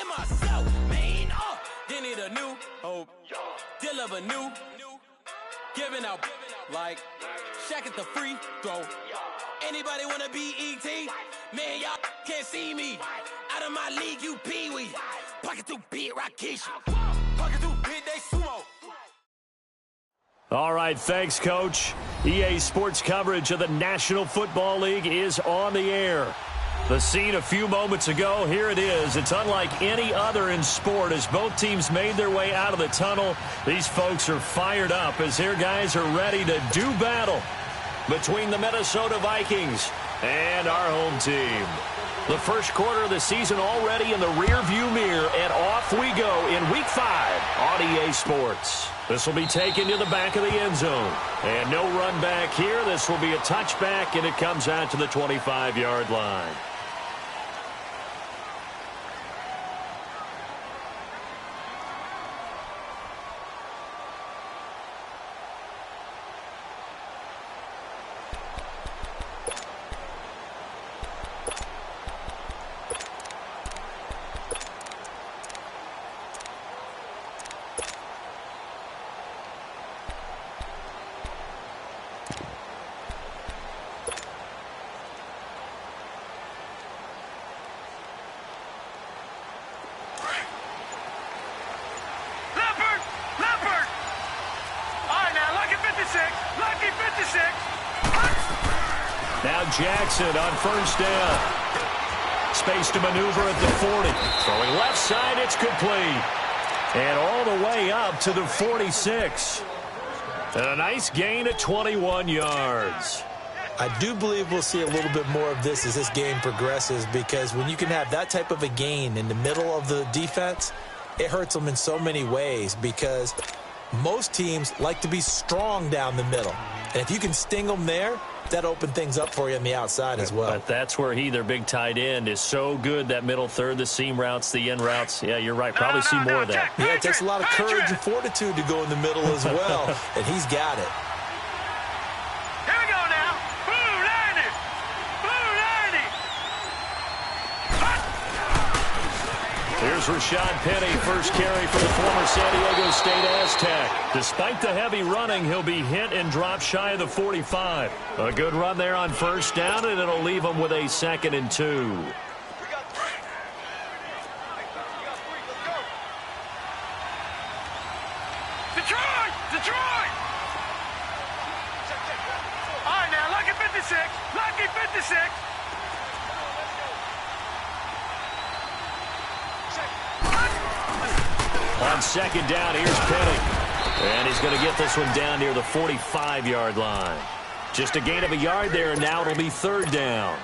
and myself, man, you need a new hope, deliver new, giving out like Shaq at the free throw. Anybody wanna be E.T.? Man, y'all can't see me. Out of my league, you pee-wee. Pocket too big, Rakishi. Pocket too big, they sumo. All right, thanks, Coach. EA Sports coverage of the National Football League is on the air. The scene a few moments ago, here it is. It's unlike any other in sport as both teams made their way out of the tunnel. These folks are fired up as their guys are ready to do battle between the Minnesota Vikings and our home team. The first quarter of the season already in the rearview mirror, and off we go in Week 5 on EA Sports. This will be taken to the back of the end zone. And no run back here. This will be a touchback, and it comes out to the 25-yard line. Now Jackson on first down. Space to maneuver at the 40. Throwing left side, it's complete. And all the way up to the 46. And a nice gain of 21 yards. I do believe we'll see a little bit more of this as this game progresses, because when you can have that type of a gain in the middle of the defense, it hurts them in so many ways, because most teams like to be strong down the middle. And if you can sting them there, that opened things up for you on the outside as well. But that's where their big tight end, is so good, that middle third, the seam routes, the in routes. Yeah, you're right. Probably see more of that. Yeah, it takes a lot of courage and fortitude to go in the middle as well, and he's got it. Here we go now. Blue 90. Blue 90. Here's Rashad Penny, first carry for the former San Diego State Aztec. Despite the heavy running, he'll be hit and drop shy of the 45. A good run there on first down, and it'll leave him with a 2nd and 2. Detroit! Detroit! All right, now, lucky 56. Lucky 56. On second down, here's Penny. And he's going to get this one down near the 45-yard line. Just a gain of a yard there, and now it'll be 3rd down.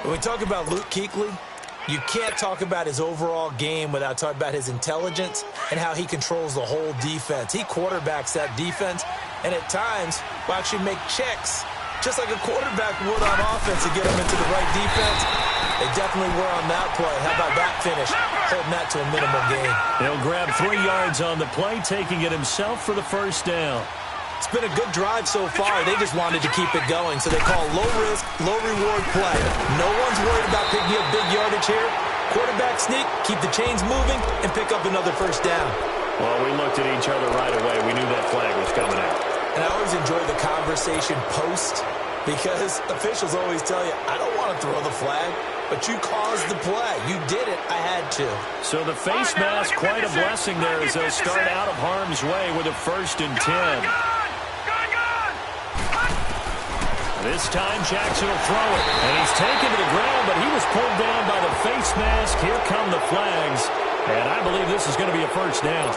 When we talk about Luke Kuechly, you can't talk about his overall game without talking about his intelligence and how he controls the whole defense. He quarterbacks that defense, and at times will actually make checks, just like a quarterback would on offense, to get him into the right defense. They definitely were on that play. How about that finish? Holding that to a minimum gain. He'll grab 3 yards on the play, taking it himself for the first down. It's been a good drive so far. They just wanted to keep it going, so they call low-risk, low-reward play. No one's worried about picking up big yardage here. Quarterback sneak, keep the chains moving, and pick up another first down. Well, we looked at each other right away. We knew that flag was coming out. And I always enjoy the conversation post, because officials always tell you, I don't want to throw the flag, but you caused the play. You did it. I had to. So the face mask, quite a blessing there as they'll start out of harm's way with a 1st and 10. This time Jackson will throw it, and he's taken to the ground, but he was pulled down by the face mask. Here come the flags, and I believe this is going to be a first down.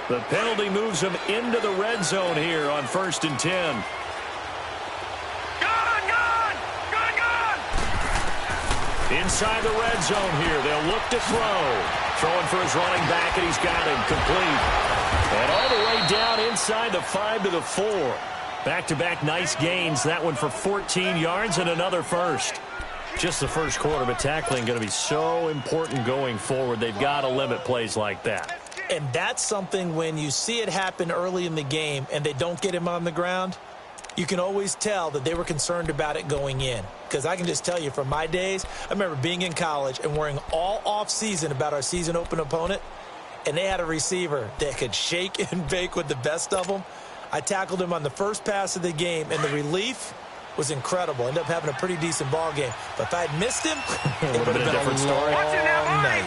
The penalty moves him into the red zone here on 1st and 10. Inside the red zone here. They'll look to throw. Throwing for his running back, and he's got him complete. And all the way down inside the 5 to the 4. Back-to-back nice gains. That one for 14 yards and another first. Just the first quarter, but tackling going to be so important going forward. They've got to limit plays like that. And that's something when you see it happen early in the game and they don't get him on the ground, you can always tell that they were concerned about it going in. Because I can just tell you from my days, I remember being in college and worrying all off-season about our season open opponent, and they had a receiver that could shake and bake with the best of them. I tackled him on the first pass of the game, and the relief was incredible. Ended up having a pretty decent ball game. But if I had missed him, it would have been a different story. Night.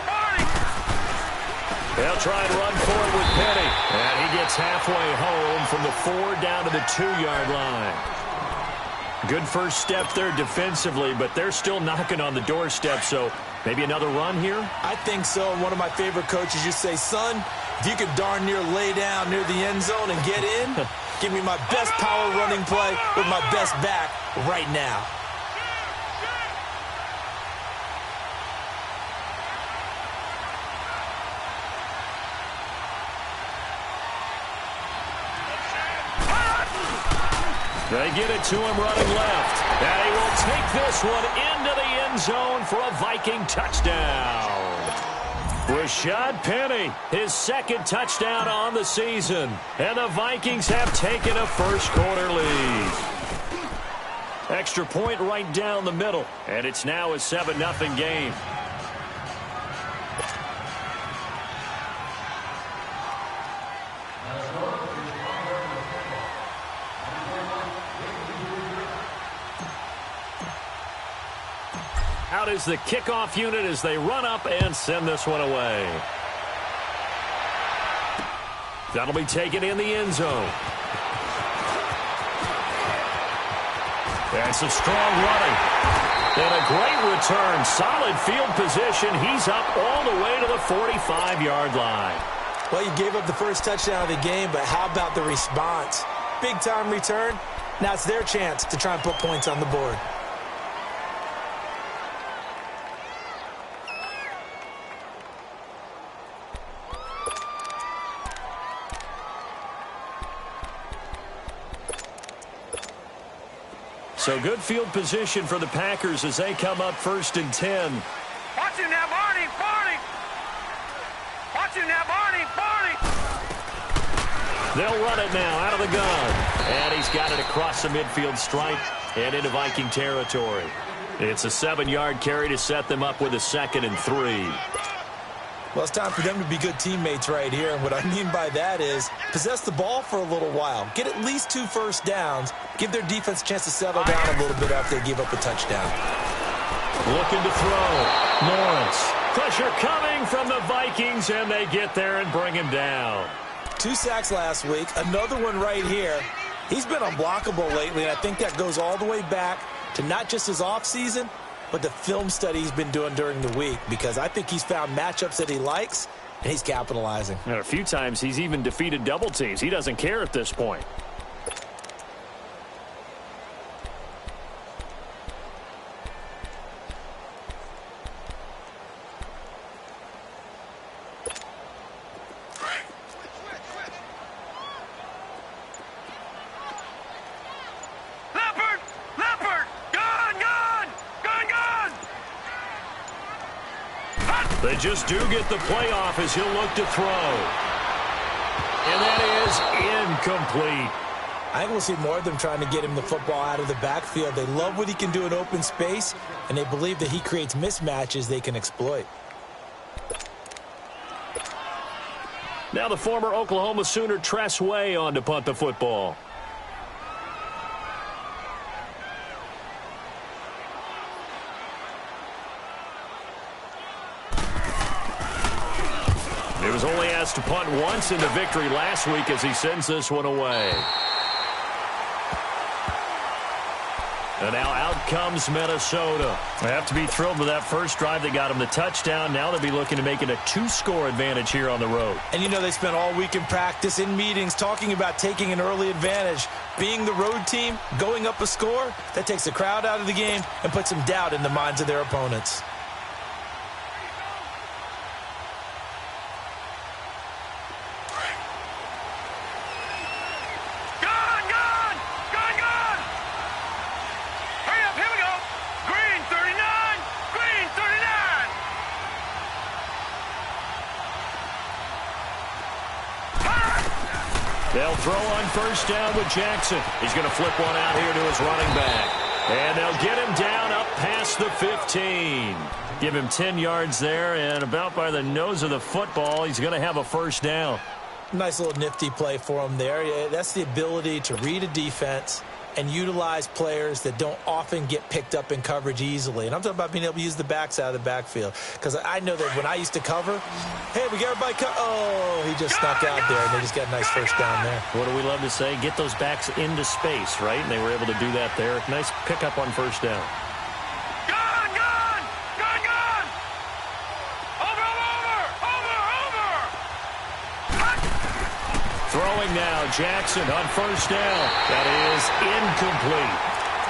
They'll try and run forward with Penny. And he gets halfway home from the 4 down to the 2-yard line. Good first step there defensively, but they're still knocking on the doorstep, so maybe another run here? I think so. One of my favorite coaches used to say, son, if you could darn near lay down near the end zone and get in, give me my best power running play with my best back right now. They get it to him running left. And he will take this one into the end zone for a Viking touchdown. Rashad Penny, his second touchdown on the season. And the Vikings have taken a first-quarter lead. Extra point right down the middle. And it's now a 7-0 game. Out is the kickoff unit as they run up and send this one away. That'll be taken in the end zone. And some strong running. And a great return. Solid field position. He's up all the way to the 45-yard line. Well, you gave up the first touchdown of the game, but how about the response? Big-time return. Now it's their chance to try and put points on the board. So good field position for the Packers as they come up 1st and 10. Watch him now, Barney! Barney! Watch him now, Barney! Barney! They'll run it now out of the gun. And he's got it across the midfield stripe and into Viking territory. It's a 7-yard carry to set them up with a 2nd and 3. Well, it's time for them to be good teammates right here. And what I mean by that is possess the ball for a little while. Get at least 2 first downs. Give their defense a chance to settle down a little bit after they give up a touchdown. Looking to throw. Lawrence. Pressure coming from the Vikings, and they get there and bring him down. 2 sacks last week. Another one right here. He's been unblockable lately, and I think that goes all the way back to not just his offseason, but the film study he's been doing during the week, because I think he's found matchups that he likes, and he's capitalizing. And a few times he's even defeated double teams. He doesn't care at this point. They just do get the playoff as he'll look to throw. And that is incomplete. I think we'll see more of them trying to get him the football out of the backfield. They love what he can do in open space, and they believe that he creates mismatches they can exploit. Now the former Oklahoma Sooner Tress Way on to punt the football. He was only asked to punt once in the victory last week as he sends this one away. And now out comes Minnesota. They have to be thrilled with that first drive that got them the touchdown. Now they'll be looking to make it a 2-score advantage here on the road. And you know they spent all week in practice, in meetings, talking about taking an early advantage. Being the road team, going up a score, that takes the crowd out of the game and puts some doubt in the minds of their opponents. They'll throw on first down with Jackson. He's going to flip one out here to his running back. And they'll get him down up past the 15. Give him 10 yards there, and about by the nose of the football, he's going to have a first down. Nice little nifty play for him there. That's the ability to read a defense and utilize players that don't often get picked up in coverage easily. And I'm talking about being able to use the backs out of the backfield. Because I know that when I used to cover, hey, we got everybody oh, he just snuck out there, and they just got a nice first down there. What do we love to say? Get those backs into space, right? And they were able to do that there. Nice pickup on first down. Throwing now, Jackson on first down. That is incomplete.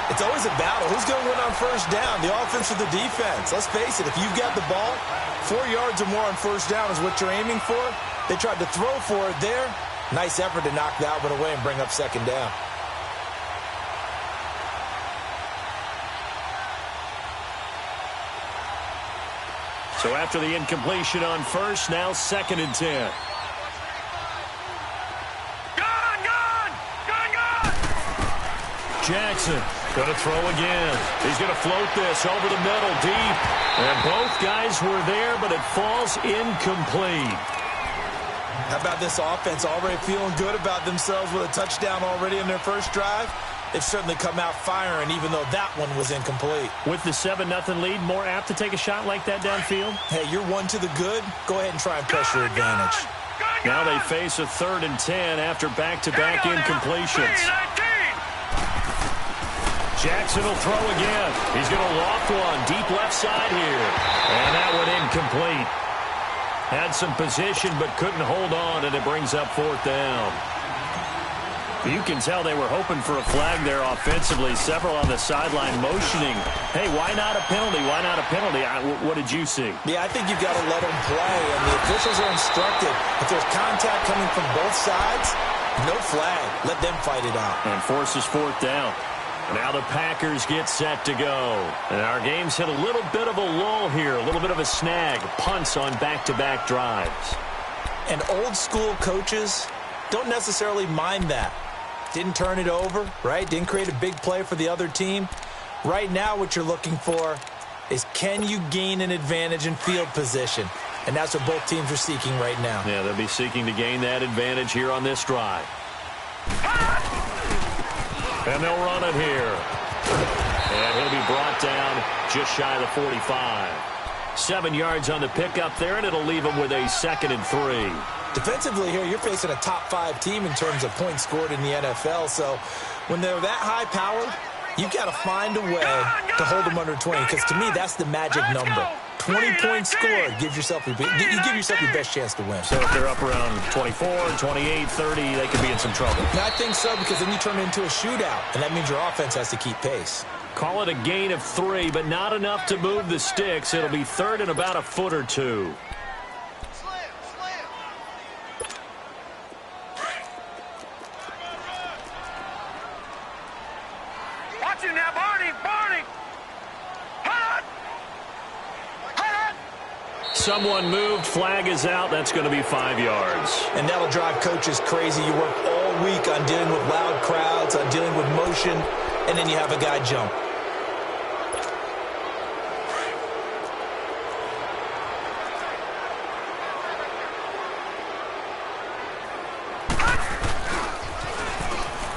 It's always a battle. Who's going to win on first down, the offense or the defense? Let's face it, if you've got the ball, 4 yards or more on first down is what you're aiming for. They tried to throw for it there. Nice effort to knock that one away and bring up second down. So after the incompletion on first, now 2nd and 10. Jackson going to throw again. He's going to float this over the middle deep. And both guys were there, but it falls incomplete. How about this offense already feeling good about themselves with a touchdown already in their first drive? They've certainly come out firing, even though that one was incomplete. With the 7-0 lead, more apt to take a shot like that downfield? Hey, you're one to the good. Go ahead and try and press your advantage. Now they face a 3rd and 10 after back-to-back incompletions. Jackson will throw again. He's going to loft one deep left side here. And that one incomplete. Had some position but couldn't hold on, and it brings up 4th down. You can tell they were hoping for a flag there offensively. Several on the sideline motioning. Hey, why not a penalty? Why not a penalty? What did you see? Yeah, I think you've got to let them play, and the officials are instructed. If there's contact coming from both sides, no flag. Let them fight it out. And forces 4th down. Now the Packers get set to go. And our game's hit a little bit of a lull here, a little bit of a snag. Punts on back-to-back drives. And old-school coaches don't necessarily mind that. Didn't turn it over, right? Didn't create a big play for the other team. Right now what you're looking for is, can you gain an advantage in field position? And that's what both teams are seeking right now. Yeah, they'll be seeking to gain that advantage here on this drive. And they'll run it here. And he'll be brought down just shy of the 45. 7 yards on the pickup there, and it'll leave him with a 2nd and 3. Defensively here, you're facing a top 5 team in terms of points scored in the NFL. So when they're that high-powered, you've got to find a way to hold them under 20. Because to me, that's the magic number. 20 points scored gives yourself you give yourself your best chance to win. So if they're up around 24, 28, 30, they could be in some trouble. And I think so, because then you turn it into a shootout, and that means your offense has to keep pace. Call it a gain of 3, but not enough to move the sticks. It'll be 3rd and about a foot or 2. Watch him now, Barney! Someone moved, flag is out. That's going to be 5 yards. And that'll drive coaches crazy. You work all week on dealing with loud crowds, on dealing with motion, and then you have a guy jump.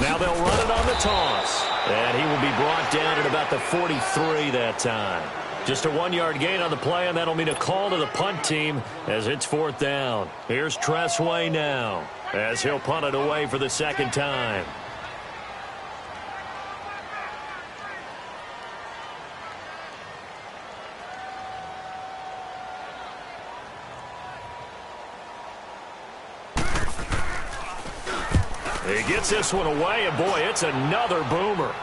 Now they'll run it on the toss. And he will be brought down at about the 43 that time. Just a 1-yard gain on the play, and that'll mean a call to the punt team as it's 4th down. Here's Tressway now as he'll punt it away for the 2nd time. He gets this one away, and boy, it's another boomer.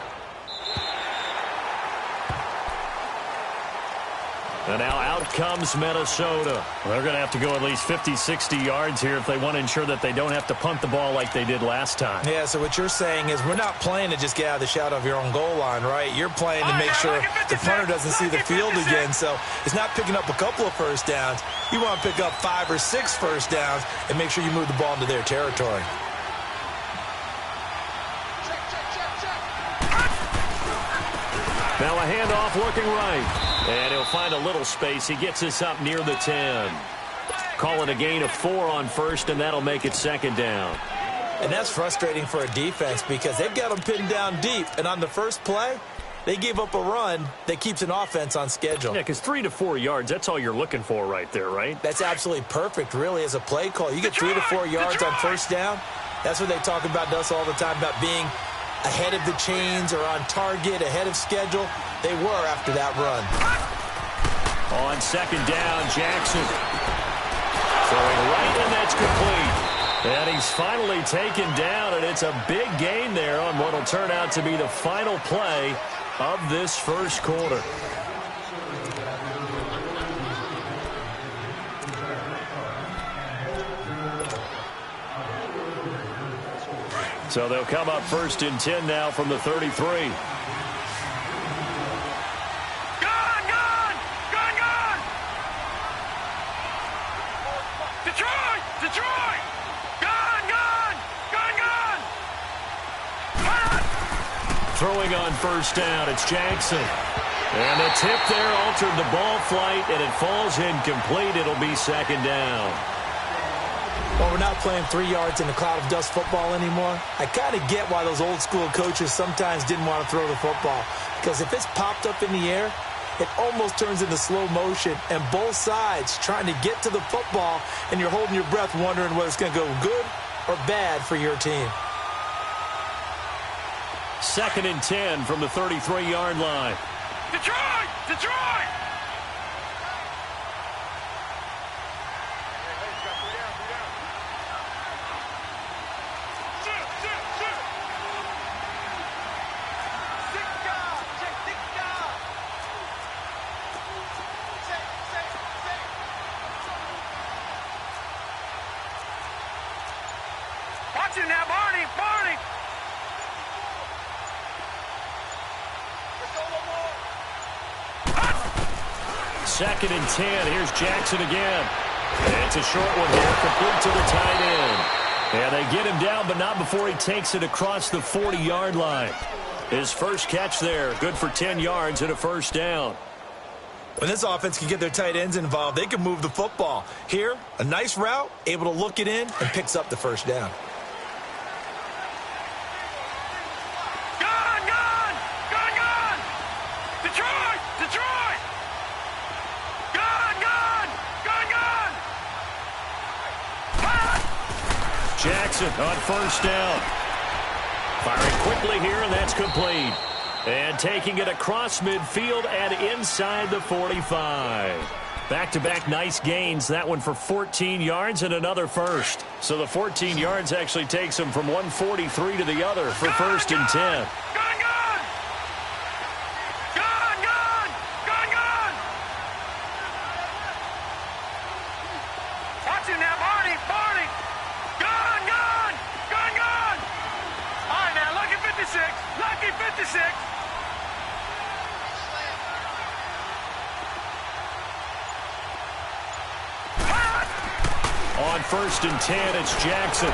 And now out comes Minnesota. They're going to have to go at least 50, 60 yards here if they want to ensure that they don't have to punt the ball like they did last time. Yeah, so what you're saying is we're not playing to just get out of the shadow of your own goal line, right? You're playing to make sure the punter doesn't see the field again. So it's not picking up a couple of first downs. You want to pick up 5 or 6 first downs and make sure you move the ball into their territory. Now a handoff looking right. And he'll find a little space. He gets this up near the 10. Call it a gain of 4 on first, and that'll make it second down. And that's frustrating for a defense because they've got them pinned down deep. And on the first play, they gave up a run that keeps an offense on schedule. Yeah, because 3 to 4 yards, that's all you're looking for right there, right? That's absolutely perfect, really, as a play call. You get 3 to 4 yards on first down. That's what they talk about us all the time, about being ahead of the chains or on target, ahead of schedule. They were after that run. On second down, Jackson. Throwing right, and that's complete. And he's finally taken down, and it's a big gain there on what will turn out to be the final play of this first quarter. So they'll come up first and 10 now from the 33. Throwing on first down, it's Jackson. And the tip there altered the ball flight, and it falls incomplete. It'll be second down. Well, we're not playing 3 yards in a cloud of dust football anymore. I kind of get why those old school coaches sometimes didn't want to throw the football. Because if it's popped up in the air, it almost turns into slow motion. And both sides trying to get to the football, and you're holding your breath wondering whether it's going to go good or bad for your team. Second and 10 from the 33-yard line. Detroit! Detroit! Watch him now, Barney! Barney! Second and 10. Here's Jackson again. It's a short one here, complete to the tight end. And they get him down, but not before he takes it across the 40-yard line. His first catch there, good for 10 yards and a first down. When this offense can get their tight ends involved, they can move the football. Here, a nice route, able to look it in, and picks up the first down. Jackson on first down. Firing quickly here, and that's complete. And taking it across midfield and inside the 45. Back-to-back nice gains. That one for 14 yards and another first. So the 14 yards actually takes him from 143 to the other for first and 10. On first and 10, it's Jackson.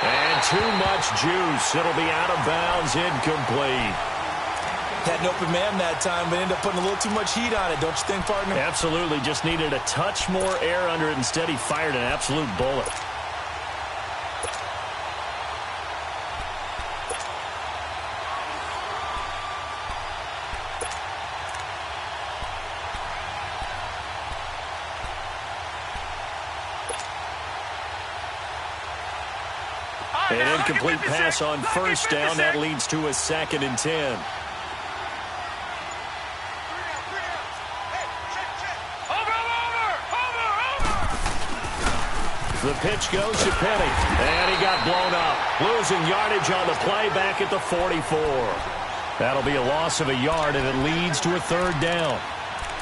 And too much juice. It'll be out of bounds, incomplete. Had an open man that time, but ended up putting a little too much heat on it, don't you think, partner? Absolutely. Just needed a touch more air under it. Instead, he fired an absolute bullet. An incomplete pass on first down. That leads to a second and 10. The pitch goes to Penny, and he got blown up. Losing yardage on the play back at the 44. That'll be a loss of a yard, and it leads to a third down.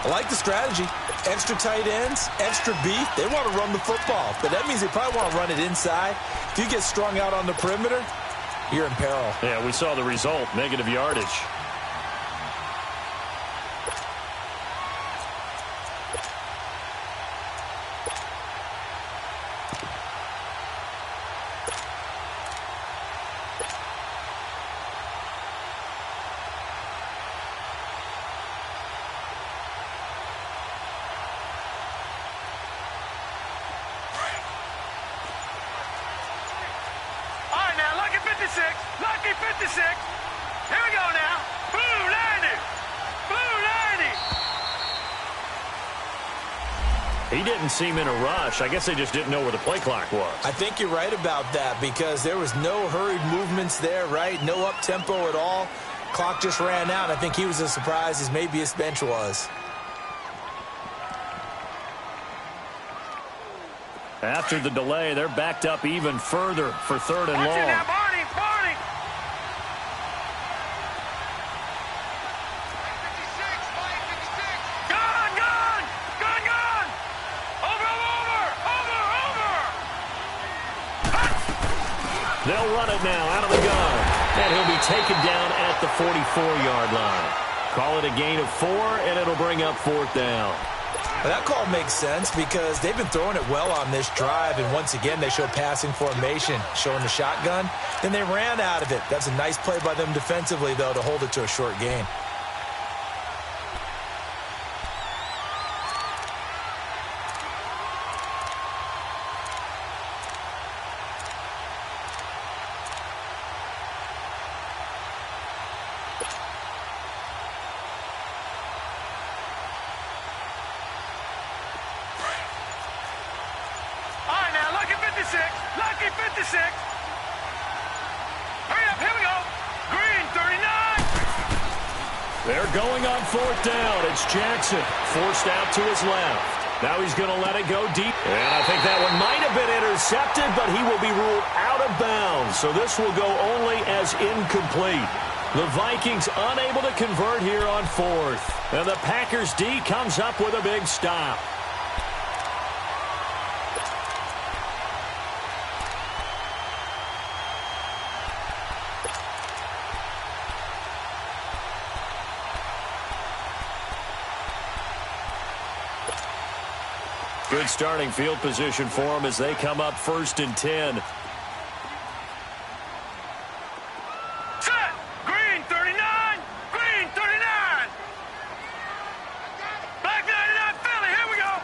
I like the strategy. Extra tight ends, extra beef. They want to run the football, but that means they probably want to run it inside. If you get strung out on the perimeter, you're in peril. Yeah, we saw the result, negative yardage. Here we go now. Blue 90. Blue 90. He didn't seem in a rush. I guess they just didn't know where the play clock was. I think you're right about that because there was no hurried movements there, right? No up-tempo at all. Clock just ran out. I think he was as surprised as maybe his bench was. After the delay, they're backed up even further for third and long. Now, Barney, Barney. 56. Gone, gone, gone, gone. Over. They'll run it now out of the gun. And he'll be taken down at the 44-yard line. Call it a gain of 4, and it'll bring up fourth down. Well, that call makes sense because they've been throwing it well on this drive, and once again they show passing formation, showing the shotgun. Then they ran out of it. That's a nice play by them defensively, though, to hold it to a short gain. Lucky 56. Hurry up, here we go. Green 39. They're going on fourth down. It's Jackson forced out to his left. Now he's going to let it go deep. And I think that one might have been intercepted, but he will be ruled out of bounds. So this will go only as incomplete. The Vikings unable to convert here on fourth. And the Packers D comes up with a big stop. Good starting field position for them as they come up 1st and 10. Set! Green 39! Green 39! Black 99 Philly, here we go!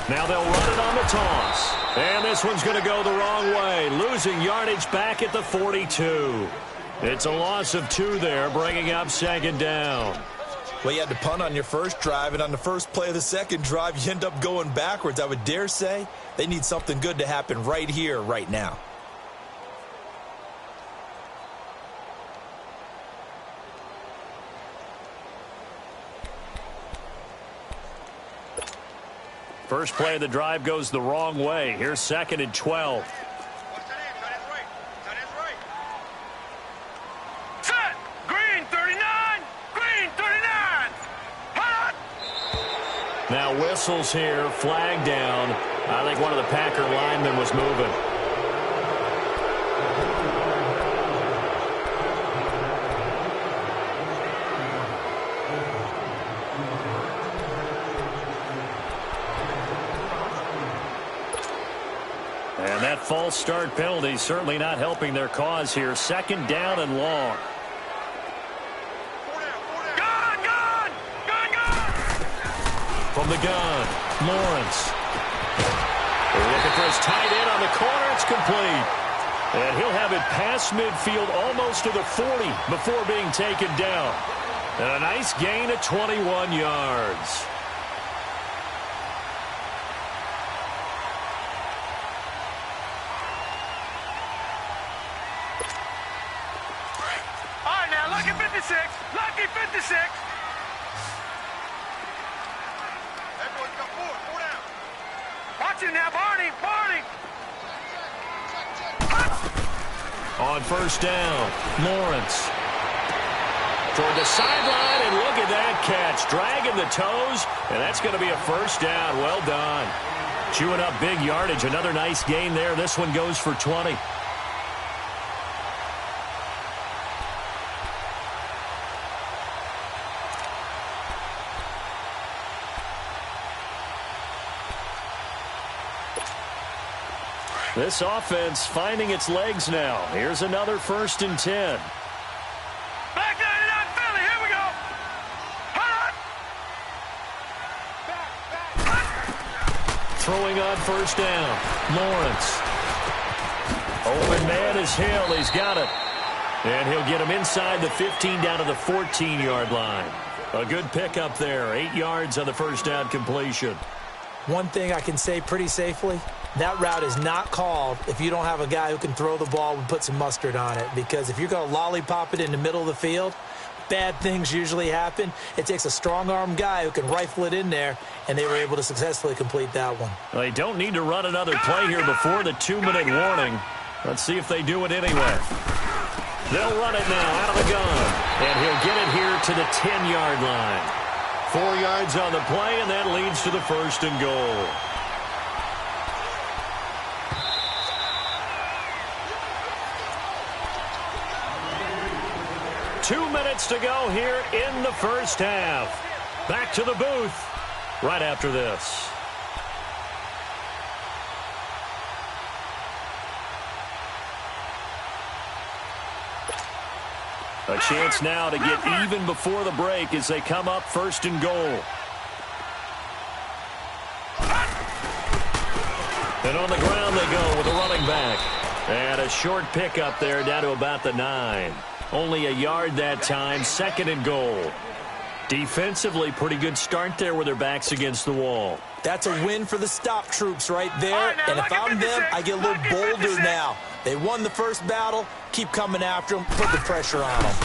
Now they'll run it on the toss. And this one's going to go the wrong way. Losing yardage back at the 42. It's a loss of 2 there, bringing up 2nd down. Well, you had to punt on your first drive, and on the first play of the second drive, you end up going backwards. I would dare say they need something good to happen right here, right now. First play of the drive goes the wrong way. Here's 2nd and 12. Now whistles here, flag down. I think one of the Packer linemen was moving. And that false start penalty certainly not helping their cause here. 2nd down and long. From the gun, Lawrence. They're looking for his tight end on the corner. It's complete. And he'll have it past midfield almost to the 40 before being taken down. And a nice gain of 21 yards. All right, now, lucky 56. Lucky 56. Watch it now, Barney, Barney. On 1st down, Lawrence. Toward the sideline, and look at that catch. Dragging the toes, and that's going to be a 1st down. Well done. Chewing up big yardage. Another nice gain there. This one goes for 20. This offense finding its legs now. Here's another 1st and 10. Back 99 Philly, here we go. Throwing on 1st down. Lawrence. Open man is Hill. He's got it. And he'll get him inside the 15 down to the 14-yard line. A good pickup there. 8 yards on the first down completion. One thing I can say pretty safely, that route is not called if you don't have a guy who can throw the ball and put some mustard on it. Because if you're going to lollipop it in the middle of the field, bad things usually happen. It takes a strong-arm guy who can rifle it in there, and they were able to successfully complete that one. Well, they don't need to run another play here before the 2-minute warning. Let's see if they do it anyway. They'll run it now out of the gun, and he'll get it here to the 10-yard line. 4 yards on the play, and that leads to the first and goal. Two minutes to go here in the first half. Back to the booth right after this. A chance now to get even before the break as they come up first and goal. And on the ground they go with a running back. And a short pickup there down to about the 9. Only a yard that time, second and goal. Defensively, pretty good start there with their backs against the wall. That's a win for the stop troops right there. And if I'm them, I get a little bolder now. They won the first battle. Keep coming after them. Put the pressure on them.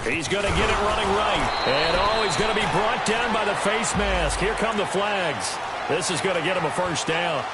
He's going to get it running right. And, he's going to be brought down by the face mask. Here come the flags. This is going to get him a first down.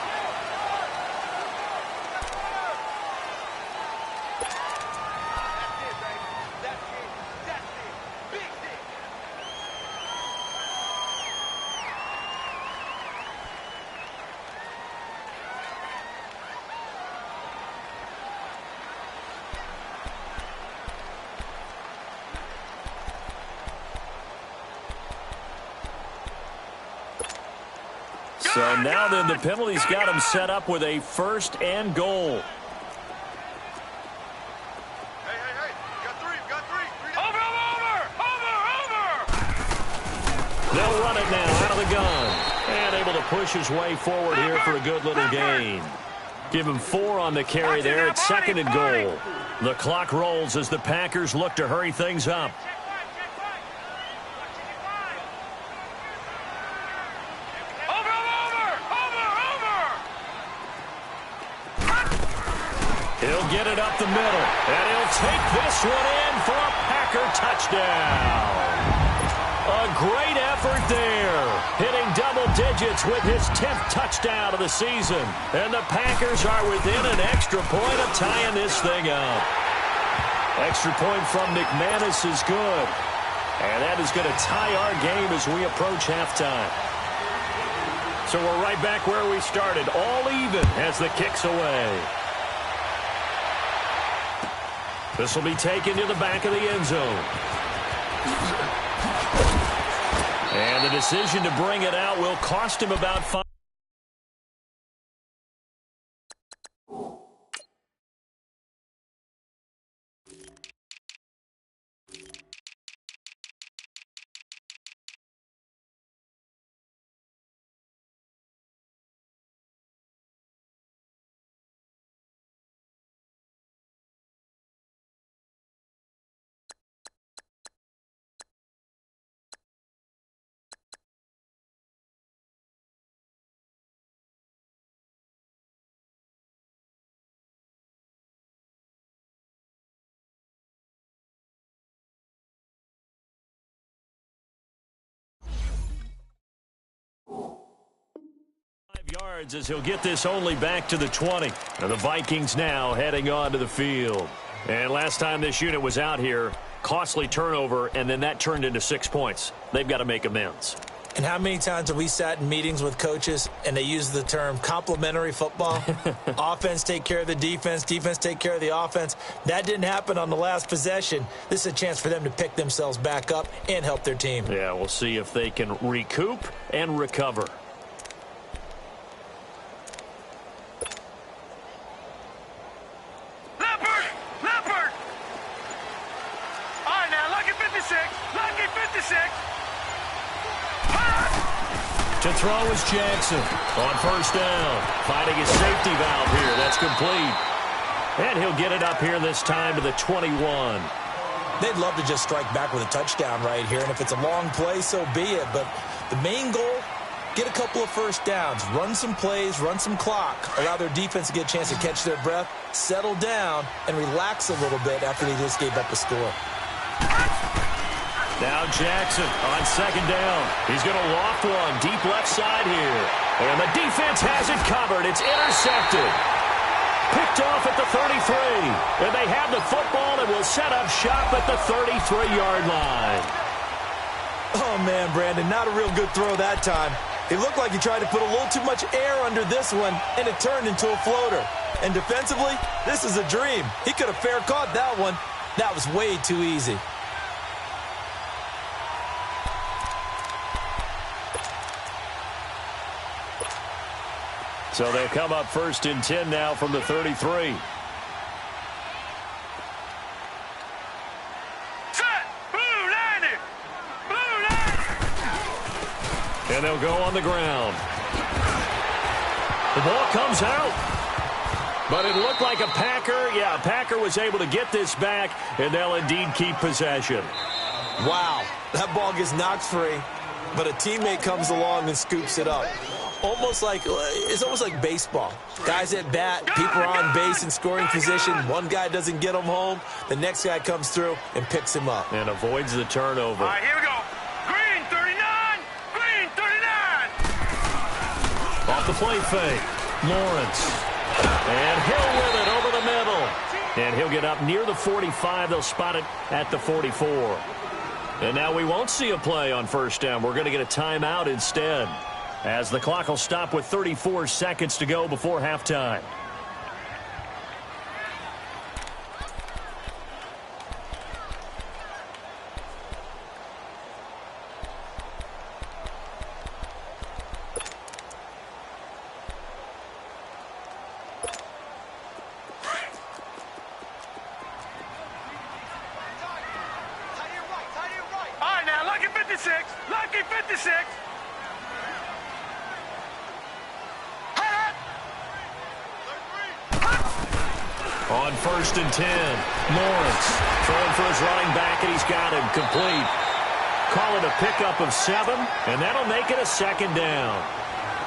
So now then the penalty's got him set up with a first and goal. Hey, got three. Over! They'll run it now out of the gun. And able to push his way forward here for a good little gain. Give him 4 on the carry there at second and goal. The clock rolls as the Packers look to hurry things up. He'll get it up the middle, and he'll take this one in for a Packer touchdown. A great effort there, hitting double digits with his 10th touchdown of the season. And the Packers are within an extra point of tying this thing up. Extra point from McManus is good. And that is going to tie our game as we approach halftime. So we're right back where we started, all even as the kick's away. This will be taken to the back of the end zone. And the decision to bring it out will cost him about 5. Yards as he'll get this only back to the 20. And the Vikings now heading on to the field. And last time this unit was out here, costly turnover, and then that turned into 6 points. They've got to make amends. And how many times have we sat in meetings with coaches and they use the term complementary football? Offense take care of the defense, defense take care of the offense. That didn't happen on the last possession. This is a chance for them to pick themselves back up and help their team. Yeah, we'll see if they can recoup and recover. To throw is Jackson on first down. Finding his safety valve here. That's complete. And he'll get it up here this time to the 21. They'd love to just strike back with a touchdown right here, and if it's a long play, so be it. But the main goal, get a couple of first downs, run some plays, run some clock, allow their defense to get a chance to catch their breath, settle down, and relax a little bit after they just gave up a score. Now Jackson on second down. He's going to loft one deep left side here. And the defense has it covered. It's intercepted. Picked off at the 33. And they have the football and will set up shop at the 33-yard line. Oh, man, Brandon, not a real good throw that time. It looked like he tried to put a little too much air under this one, and it turned into a floater. And defensively, this is a dream. He could have fair caught that one. That was way too easy. So they'll come up first and 10 now from the 33. Set! Blue 90! Blue 90! And they'll go on the ground. The ball comes out. But it looked like a Packer. Yeah, a Packer was able to get this back, and they'll indeed keep possession. Wow, that ball gets knocked free, but a teammate comes along and scoops it up. It's almost like baseball. Guys at bat, people are on base in scoring position. One guy doesn't get him home. The next guy comes through and picks him up. And avoids the turnover. All right, here we go. Green 39! Green 39! Off the play fake. Lawrence. And Hill with it over the middle. And he'll get up near the 45. They'll spot it at the 44. And now we won't see a play on first down. We're going to get a timeout instead, as the clock will stop with 34 seconds to go before halftime. All right, now, lucky 56. Lucky 56. On first and 10, Lawrence throwing for his running back, and he's got him complete. Call it a pickup of 7, and that'll make it a second down.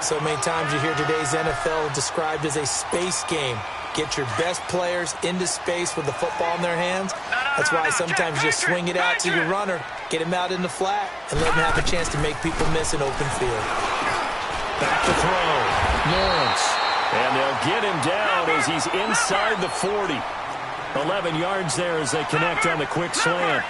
So many times you hear today's NFL described as a space game. Get your best players into space with the football in their hands. That's why sometimes you just swing it out to your runner, get him out in the flat, and let him have a chance to make people miss an open field. Back to throw. Lawrence. And they'll get him down as he's inside the 40. 11 yards there as they connect on the quick slant.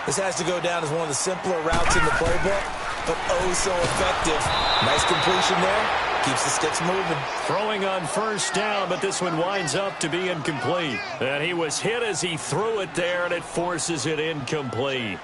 This has to go down as one of the simpler routes in the playbook, but oh so effective. Nice completion there. Keeps the sticks moving. Throwing on first down, but this one winds up to be incomplete. And he was hit as he threw it there, and it forces it incomplete.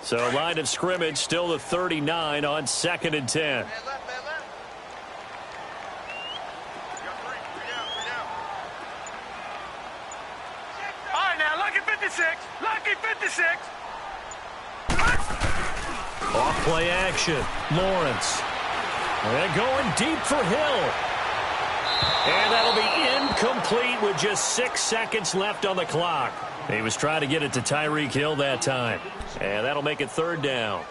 So line of scrimmage still the 39 on second and 10. Man left. All right, now, lucky 56. Lucky 56. Off play action. Lawrence. And going deep for Hill. And that'll be incomplete with just 6 seconds left on the clock. He was trying to get it to Tyreek Hill that time. And that'll make it third down.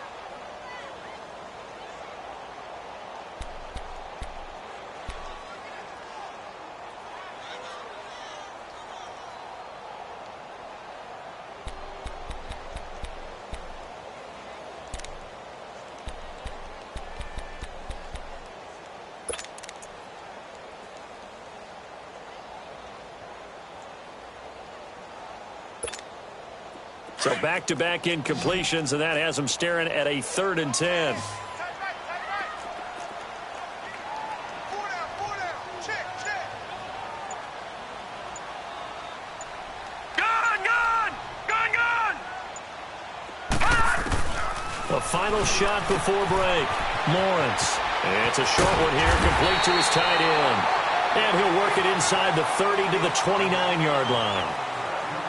So back-to-back incompletions, and that has them staring at a 3rd and 10. Gun! final shot before break. Lawrence. It's a short one here, complete to his tight end. And he'll work it inside the 30 to the 29-yard line.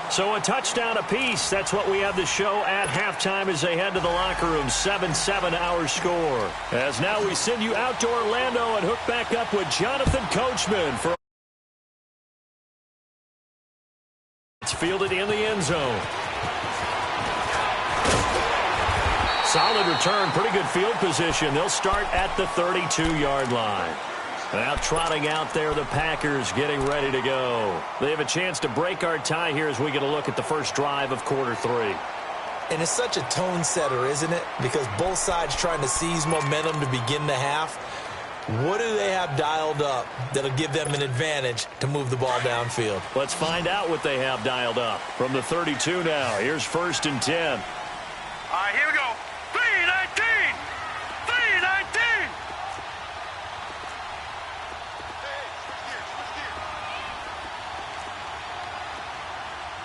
So a touchdown apiece. That's what we have to show at halftime as they head to the locker room. 7-7 our score. As now we send you out to Orlando and hook back up with Jonathan Coachman for it's fielded in the end zone. Solid return, pretty good field position. They'll start at the 32-yard line. Now trotting out there, the Packers getting ready to go. They have a chance to break our tie here as we get a look at the first drive of quarter 3. And it's such a tone setter, isn't it? Because both sides trying to seize momentum to begin the half. What do they have dialed up that'll give them an advantage to move the ball downfield? Let's find out what they have dialed up. From the 32 now, here's 1st and 10. All right, here we go. 3-19. 3-19.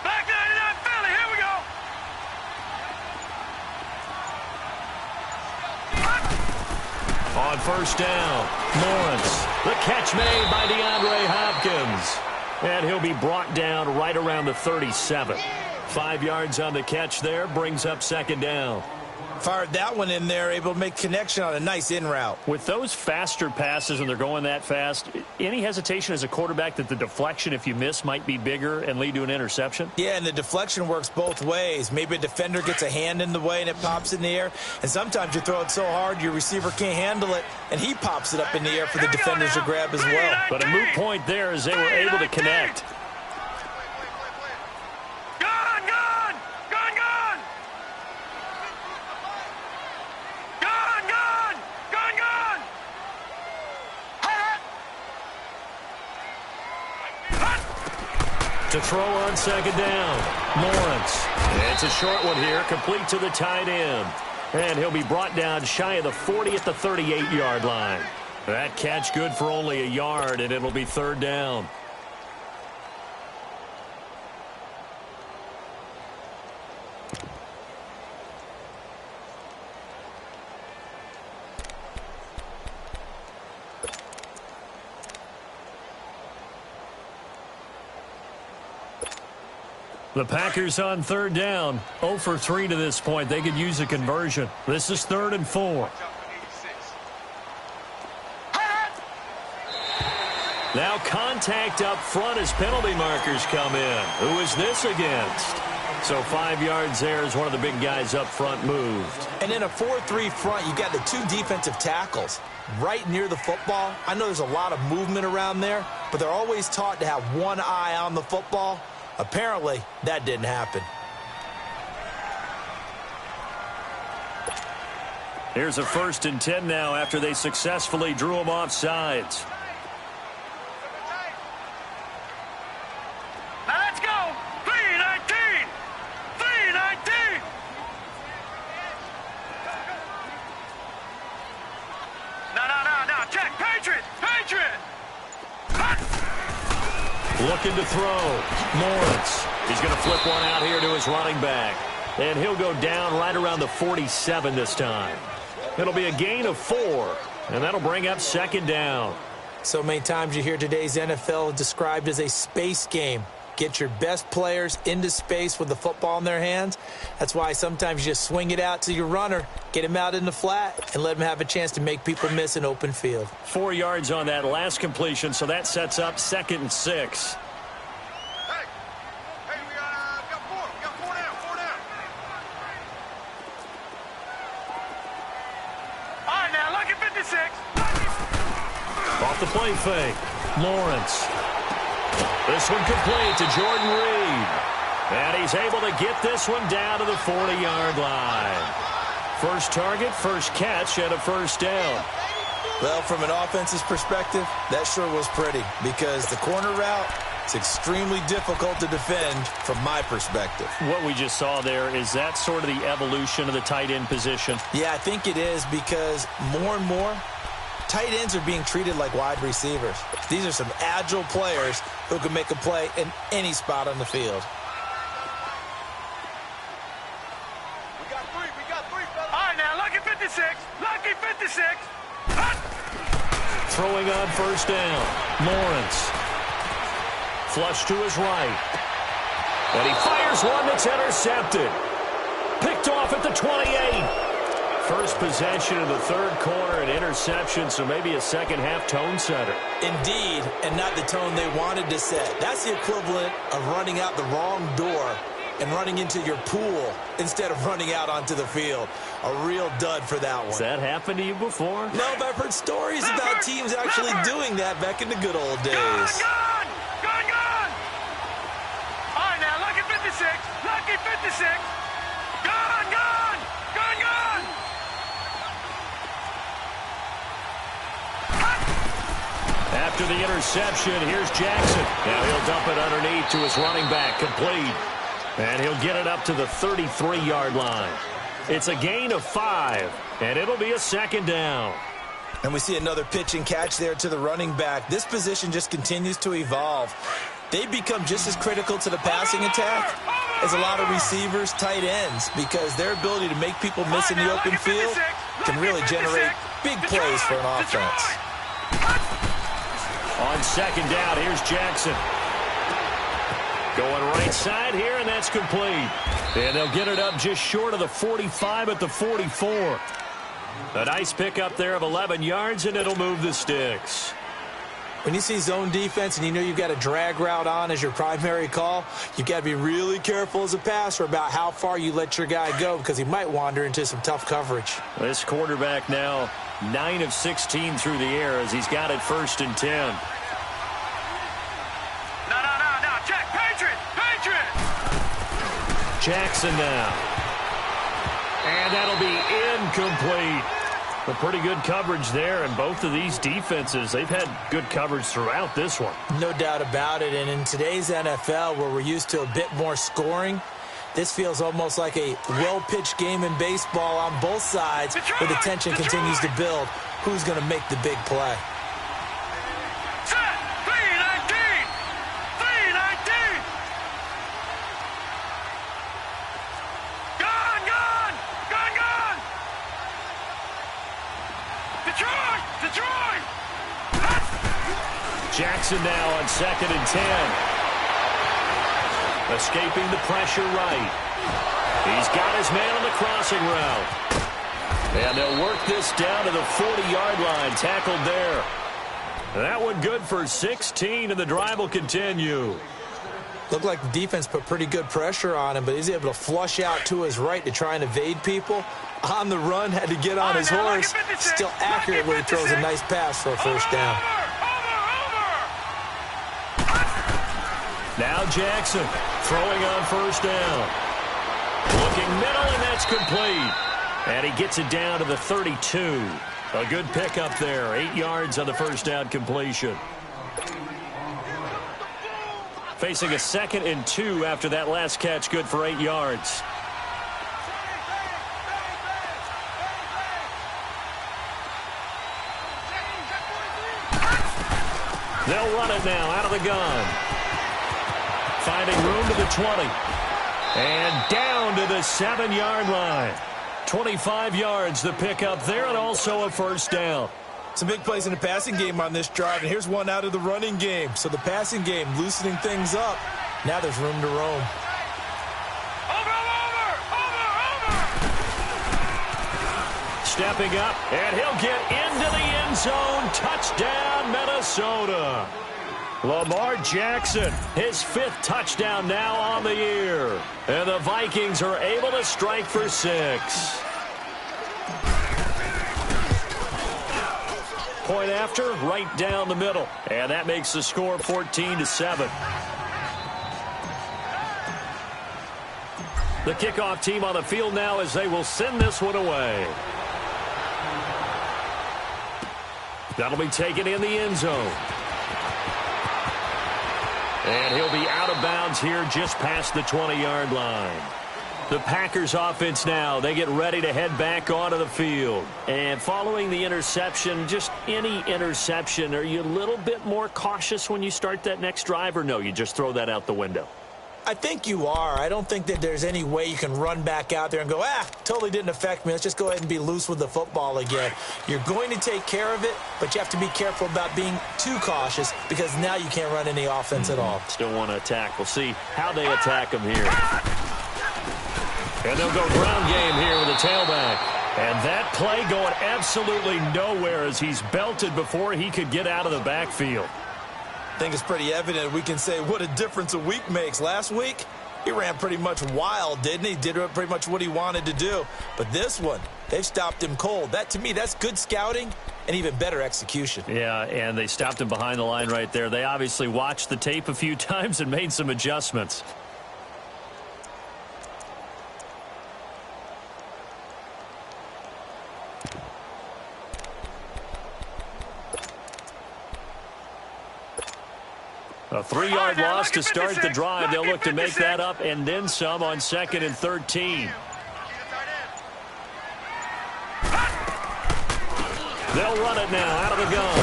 Back 99 Philly. Here we go. On 1st down, Lawrence. The catch made by DeAndre Hopkins. And he'll be brought down right around the 37. 5 yards on the catch there, brings up 2nd down. Fired that one in there, able to make connection on a nice in route. With those faster passes and they're going that fast, any hesitation as a quarterback that the deflection, if you miss, might be bigger and lead to an interception? Yeah, and the deflection works both ways. Maybe a defender gets a hand in the way and it pops in the air. And sometimes you throw it so hard your receiver can't handle it, and he pops it up in the air for the defenders to grab as well. But a moot point there as they were able to connect. To throw on 2nd down, Lawrence. It's a short one here, complete to the tight end. And he'll be brought down shy of the 40 at the 38-yard line. That catch good for only a yard, and it'll be 3rd down. The Packers on 3rd down, 0 for 3 to this point. They could use a conversion. This is 3rd and 4. Now contact up front as penalty markers come in. Who is this against? So 5 yards there as one of the big guys up front moved. And in a 4-3 front, you got the 2 defensive tackles right near the football. I know there's a lot of movement around there, but they're always taught to have one eye on the football. Apparently, that didn't happen. Here's a 1st and 10 now after they successfully drew him off sides. Now let's go. 3-19. 3-19. No. Check. Patriot. Looking to throw. Lawrence. He's going to flip one out here to his running back. And he'll go down right around the 47 this time. It'll be a gain of 4. And that'll bring up 2nd down. So many times you hear today's NFL described as a space game. Get your best players into space with the football in their hands. That's why sometimes you just swing it out to your runner, get him out in the flat, and let him have a chance to make people miss an open field. 4 yards on that last completion, so that sets up 2nd and 6. Hey, we got 4. We got 4 down. All right, now look at 56. Off the play fake. Lawrence. This one complete to Jordan Reed. And he's able to get this one down to the 40-yard line. First target, first catch, and a 1st down. Well, from an offense's perspective, that sure was pretty because the corner route is extremely difficult to defend from my perspective. What we just saw there, is that sort of the evolution of the tight end position? Yeah, I think it is because more and more, tight ends are being treated like wide receivers. These are some agile players who can make a play in any spot on the field. We got 3. All right, now look Throwing on first down. Lawrence. Flush to his right. And he fires one that's intercepted. Picked off at the 28. First possession of the third quarter, an interception, so maybe a second-half tone setter. Indeed, and not the tone they wanted to set. That's the equivalent of running out the wrong door and running into your pool instead of running out onto the field. A real dud for that one. Has that happened to you before? No, but I've heard stories about teams actually doing that back in the good old days. Gone! All right, now, lucky 56. Lucky 56. Gone! After the interception, here's Jackson. Now he'll dump it underneath to his running back, complete. And he'll get it up to the 33-yard line. It's a gain of 5, and it'll be a second down. And we see another pitch and catch there to the running back. This position just continues to evolve. They become just as critical to the passing attack as a lot of receivers, tight ends, because their ability to make people miss in the open field can really generate big plays for an offense. On second down, here's Jackson. Going right side here, and that's complete. And they'll get it up just short of the 45 at the 44. A nice pickup there of 11 yards, and it'll move the sticks. When you see zone defense and you know you've got a drag route on as your primary call, you've got to be really careful as a passer about how far you let your guy go because he might wander into some tough coverage. This quarterback now 9 of 16 through the air as he's got it 1st and 10. No, check, Patriot! Jackson now. And that'll be incomplete. A pretty good coverage there, and both of these defenses, they've had good coverage throughout this one. No doubt about it, and in today's NFL, where we're used to a bit more scoring, this feels almost like a well-pitched game in baseball on both sides, where the tension continues to build. Who's going to make the big play? Set! 319! 319! Gone! Detroit! Jackson now on 2nd and 10. Escaping the pressure right. He's got his man on the crossing route. And they'll work this down to the 40-yard line. Tackled there. That one good for 16, and the drive will continue. Looked like the defense put pretty good pressure on him, but he's able to flush out to his right to try and evade people. On the run, had to get on his horse. Still accurately throws a nice pass for a first down. Now Jackson throwing on first down. Looking middle, and that's complete. And he gets it down to the 32. A good pickup there. 8 yards on the first down completion. Facing a 2nd and 2 after that last catch, good for 8 yards. They'll run it now out of the gun. Finding room to the 20. And down to the 7-yard line. 25 yards the pickup there, and also a first down. Some big plays in the passing game on this drive, and here's one out of the running game. So the passing game loosening things up. Now there's room to roam. Over! Stepping up, and he'll get into the end zone. Touchdown, Minnesota. Lamar Jackson, his 5th touchdown now on the year. And the Vikings are able to strike for 6. Point after, right down the middle. And that makes the score 14-7. The kickoff team on the field now as they will send this one away. That'll be taken in the end zone. And he'll be out of bounds here just past the 20-yard line. The Packers offense now, they get ready to head back onto the field. And following the interception, just any interception, are you a little bit more cautious when you start that next drive, or no, you just throw that out the window? I think you are. I don't think that there's any way you can run back out there and go, totally didn't affect me. Let's just go ahead and be loose with the football again. You're going to take care of it, but you have to be careful about being too cautious because now you can't run any offense at all. Still want to attack. We'll see how they attack him here. And they'll go ground game here with a tailback. And that play going absolutely nowhere as he's belted before he could get out of the backfield. I think it's pretty evident we can say what a difference a week makes. Last week, he ran pretty much wild, didn't he? Did pretty much what he wanted to do. But this one, they've stopped him cold. That, to me, that's good scouting and even better execution. Yeah, and they stopped him behind the line right there. They obviously watched the tape a few times and made some adjustments. A 3-yard loss to start the drive. They'll look to make that up and then some on 2nd and 13. They'll run it now out of the gun.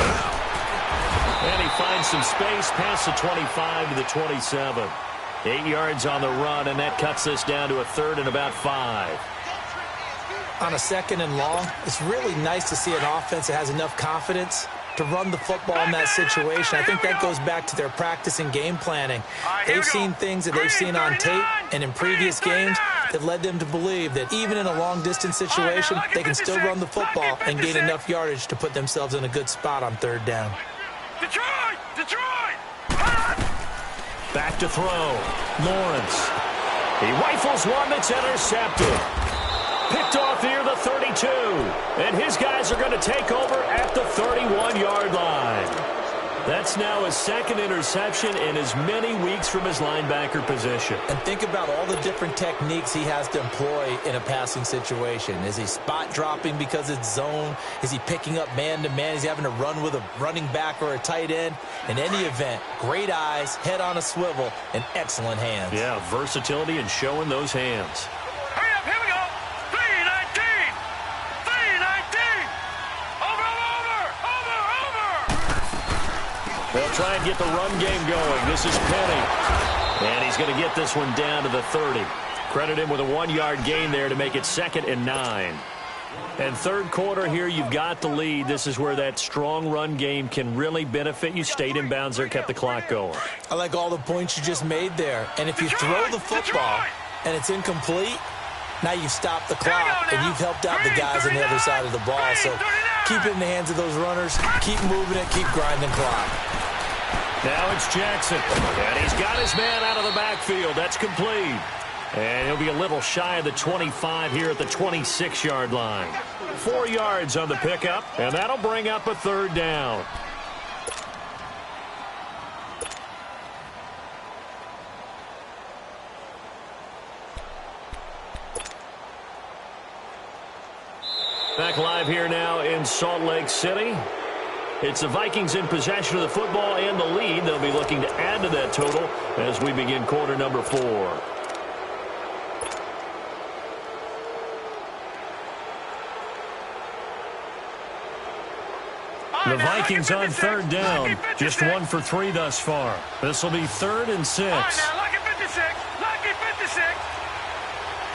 And he finds some space past the 25 to the 27. 8 yards on the run, and that cuts this down to a 3rd and about 5. On a 2nd and long, it's really nice to see an offense that has enough confidence to run the football in that situation. I think that goes back to their practice and game planning. They've seen things that they've seen on tape and in previous games that led them to believe that even in a long-distance situation, they can still run the football and gain enough yardage to put themselves in a good spot on 3rd down. Detroit! Back to throw. Lawrence. He rifles one that's intercepted. Picked off near the 32. And his guys are going to take over at the 31-yard line. That's now his 2nd interception in as many weeks from his linebacker position. And think about all the different techniques he has to employ in a passing situation. Is he spot dropping because it's zone? Is he picking up man-to-man? Is he having to run with a running back or a tight end? In any event, great eyes, head on a swivel, and excellent hands. Yeah, versatility and showing those hands. Hurry up, here we go. 319. 319. Over. They'll try and get the run game going. This is Penny. And he's going to get this one down to the 30. Credit him with a 1-yard gain there to make it 2nd and 9. And 3rd quarter here, you've got the lead. This is where that strong run game can really benefit you. Stayed in bounds there, kept the clock going. I like all the points you just made there. And if you throw the football and it's incomplete, now you've stopped the clock and you've helped out the guys on the other side of the ball. So keep it in the hands of those runners. Keep moving it. Keep grinding clock. Now it's Jackson. And he's got his man out of the backfield. That's complete. And he'll be a little shy of the 25 here at the 26-yard line. 4 yards on the pickup, and that'll bring up a 3rd down. Back live here now in Salt Lake City. It's the Vikings in possession of the football and the lead. They'll be looking to add to that total as we begin quarter number 4. The Vikings on 3rd down. Just 1 for 3 thus far. This will be 3rd and 6. Lucky 56. Lucky 56.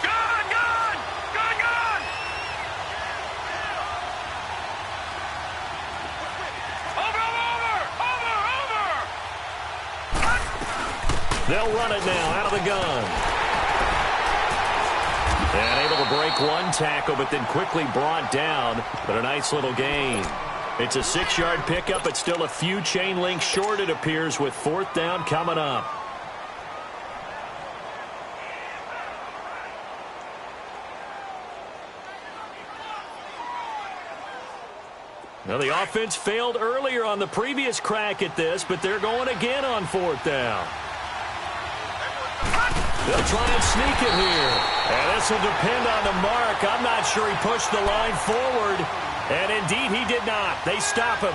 Gone. Over. They'll run it now out of the gun. And able to break one tackle, but then quickly brought down. But a nice little gain. It's a 6-yard pickup, but still a few chain links short, it appears, with 4th down coming up. Now, the offense failed earlier on the previous crack at this, but they're going again on 4th down. They'll try and sneak it here. And this will depend on the mark. I'm not sure he pushed the line forward. And indeed, he did not. They stop him.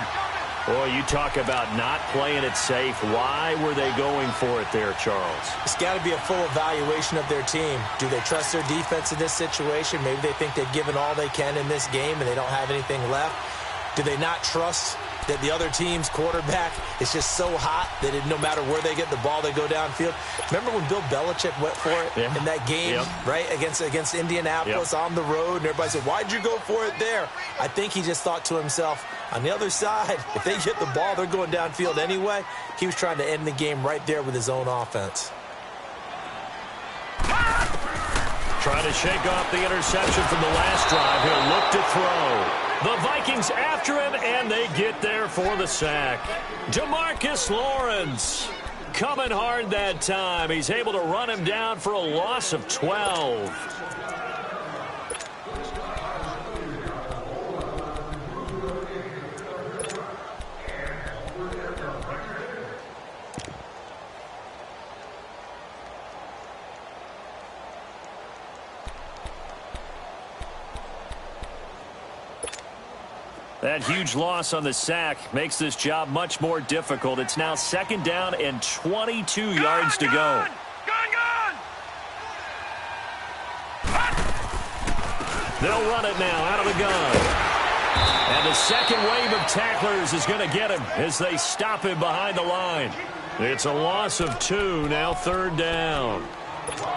Boy, you talk about not playing it safe. Why were they going for it there, Charles? It's got to be a full evaluation of their team. Do they trust their defense in this situation? Maybe they think they've given all they can in this game and they don't have anything left. Do they not trust that the other team's quarterback is just so hot that no matter where they get the ball, they go downfield. Remember when Bill Belichick went for it in that game, right, against Indianapolis on the road, and everybody said, why'd you go for it there? I think he just thought to himself, on the other side, if they get the ball, they're going downfield anyway. He was trying to end the game right there with his own offense. Trying to shake off the interception from the last drive. He'll look to throw. The Vikings after him, and they get there for the sack. DeMarcus Lawrence coming hard that time. He's able to run him down for a loss of 12. That huge loss on the sack makes this job much more difficult. It's now 2nd down and 22 yards to go. They'll run it now out of the gun. And the second wave of tacklers is going to get him as they stop him behind the line. It's a loss of 2, now 3rd down.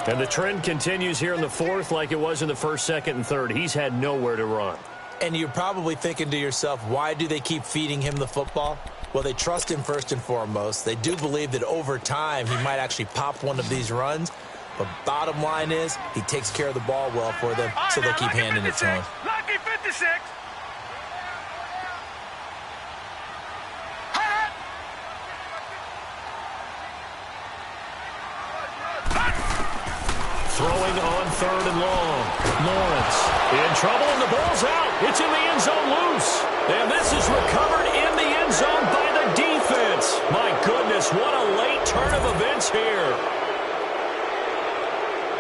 And the trend continues here in the 4th like it was in the 1st, 2nd, and 3rd. He's had nowhere to run. And you're probably thinking to yourself, why do they keep feeding him the football? Well, they trust him first and foremost. They do believe that over time he might actually pop one of these runs. But bottom line is he takes care of the ball well for them, so they'll keep handing it to him. Lucky 56. Throwing on 3rd and long. Lawrence in trouble, and the ball's out. It's in the end zone loose. And this is recovered in the end zone by the defense. My goodness, what a late turn of events here.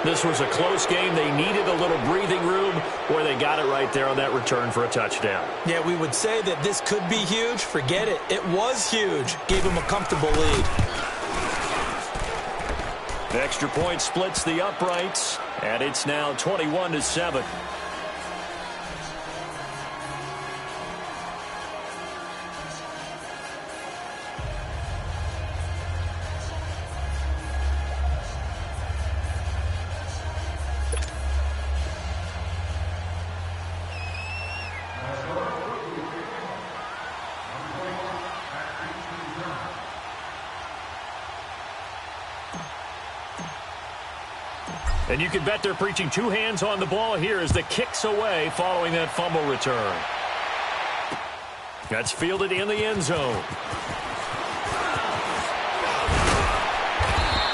This was a close game. They needed a little breathing room where they got it right there on that return for a touchdown. Yeah, we would say that this could be huge. Forget it. It was huge. Gave him a comfortable lead. The extra point splits the uprights, and it's now 21-7. And you can bet they're preaching 2 hands on the ball here as the kick's away following that fumble return. That's fielded in the end zone.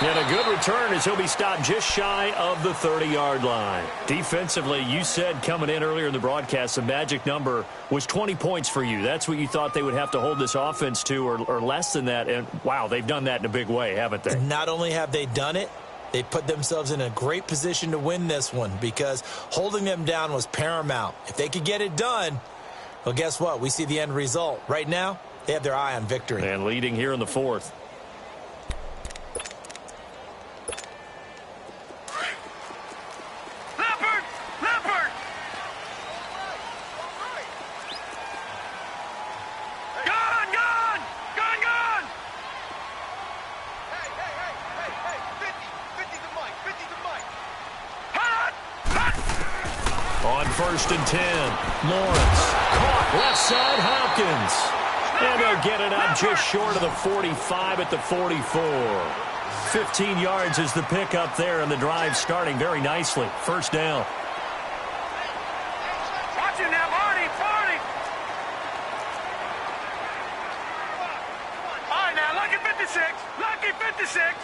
And a good return as he'll be stopped just shy of the 30-yard line. Defensively, you said coming in earlier in the broadcast, the magic number was 20 points for you. That's what you thought they would have to hold this offense to, or less than that. And, wow, they've done that in a big way, haven't they? Not only have they done it, they put themselves in a great position to win this one because holding them down was paramount. If they could get it done, well, guess what? We see the end result. Right now, they have their eye on victory. And leading here in the 4th. On 1st and 10, Lawrence caught left side Hopkins. And they'll get it up just short of the 45 at the 44. 15 yards is the pickup there, and the drive starting very nicely. 1st down. Watch him now, Barney. All right, now, lucky 56. Lucky 56.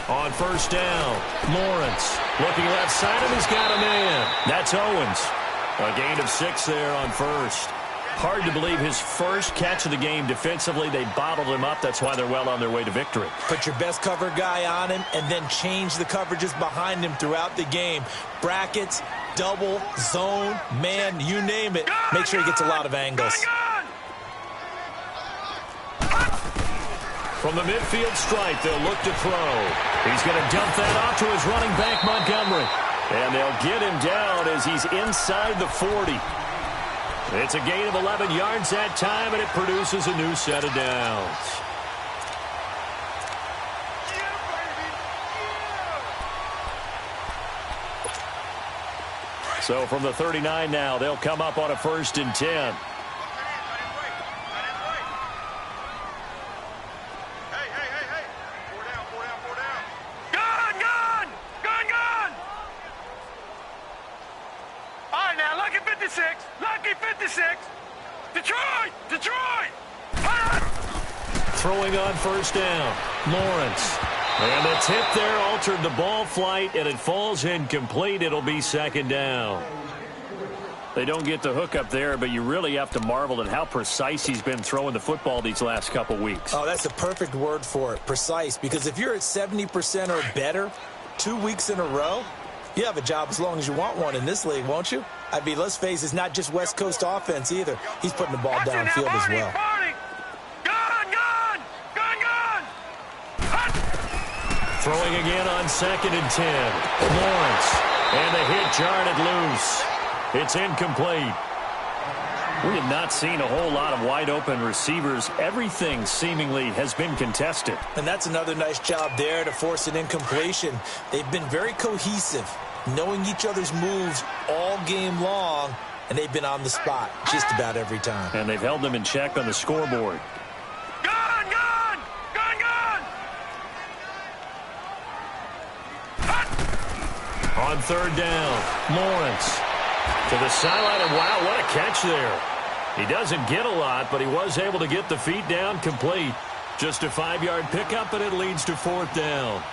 On 1st down, Lawrence looking left side, and he's got a man. That's Owens. A gain of 6 there on 1st. Hard to believe his first catch of the game defensively. They bottled him up. That's why they're well on their way to victory. Put your best cover guy on him and then change the coverages behind him throughout the game. Brackets, double, zone, man, you name it. Make sure he gets a lot of angles. From the midfield stripe, they'll look to throw. He's going to dump that off to his running back, Montgomery. And they'll get him down as he's inside the 40. It's a gain of 11 yards that time, and it produces a new set of downs. So from the 39 now, they'll come up on a 1st and 10. Throwing on 1st down, Lawrence. And the tip there altered the ball flight, and it falls incomplete. It'll be 2nd down. They don't get the hook up there, but you really have to marvel at how precise he's been throwing the football these last couple weeks. Oh, that's a perfect word for it, precise, because if you're at 70% or better 2 weeks in a row, you have a job as long as you want one in this league, won't you? I mean, let's face it, it's not just West Coast offense either. He's putting the ball downfield as well. Throwing again on 2nd and 10. Lawrence. And the hit jarred it loose. It's incomplete. We have not seen a whole lot of wide-open receivers. Everything seemingly has been contested. And that's another nice job there to force an incompletion. They've been very cohesive, knowing each other's moves all game long, and they've been on the spot just about every time. And they've held them in check on the scoreboard. On 3rd down, Lawrence to the sideline, and wow, what a catch there. He doesn't get a lot, but he was able to get the feet down complete. Just a 5-yard pickup, and it leads to 4th down.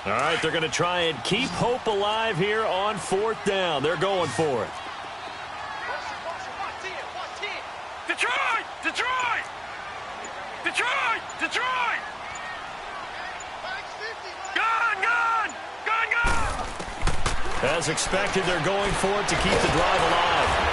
All right, they're going to try and keep hope alive here on 4th down. They're going for it. Detroit! Detroit! Detroit! Detroit! Gun! Gun! Gun! Gun! As expected, they're going for it to keep the drive alive.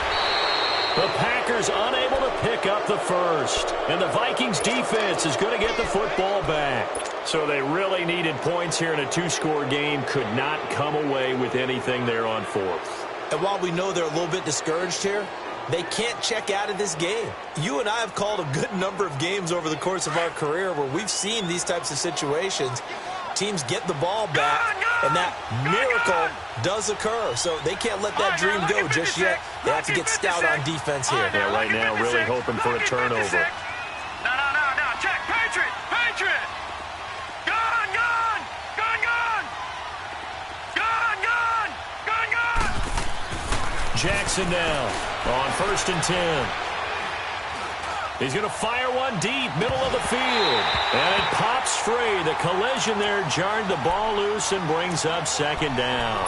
The Packers unable to pick up the first. And the Vikings defense is going to get the football back. So they really needed points here in a 2-score game. Could not come away with anything there on 4th. And while we know they're a little bit discouraged here, they can't check out of this game. You and I have called a good number of games over the course of our career where we've seen these types of situations. Teams get the ball back, and that miracle does occur. So they can't let that dream go just yet. They have to get stout on defense here. Yeah, right now really hoping for a turnover. No. Check. Patriot! Patriot! Gun! Gun! Gun! Gun! Gun! Gun! Gun! Gun! Jackson now on 1st and 10. He's going to fire one deep, middle of the field. And it pops free. The collision there jarred the ball loose and brings up 2nd down.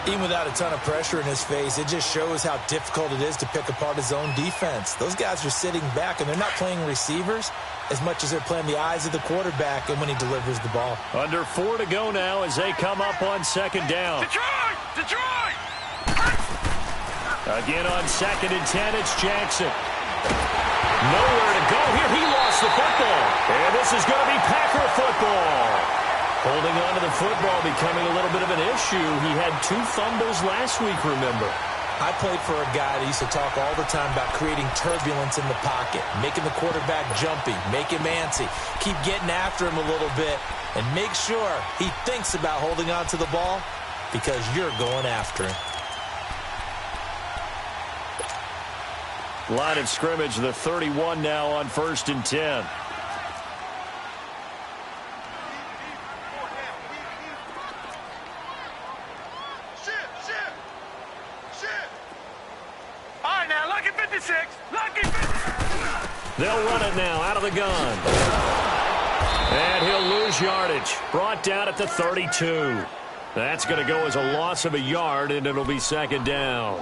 Even without a ton of pressure in his face, it just shows how difficult it is to pick apart his own defense. Those guys are sitting back, and they're not playing receivers as much as they're playing the eyes of the quarterback and when he delivers the ball. Under 4 to go now as they come up on 2nd down. Detroit! Detroit! Again on 2nd and 10, it's Jackson. Nowhere to go here. He lost the football. And this is going to be Packer football. Holding on to the football becoming a little bit of an issue. He had 2 fumbles last week, remember. I played for a guy that used to talk all the time about creating turbulence in the pocket, making the quarterback jumpy, make him antsy, keep getting after him a little bit, and make sure he thinks about holding on to the ball because you're going after him. Line of scrimmage, the 31 now on 1st and 10. All right, now, lucky 56. Lucky 56. They'll run it now out of the gun. And he'll lose yardage. Brought down at the 32. That's going to go as a loss of a yard, and it'll be 2nd down.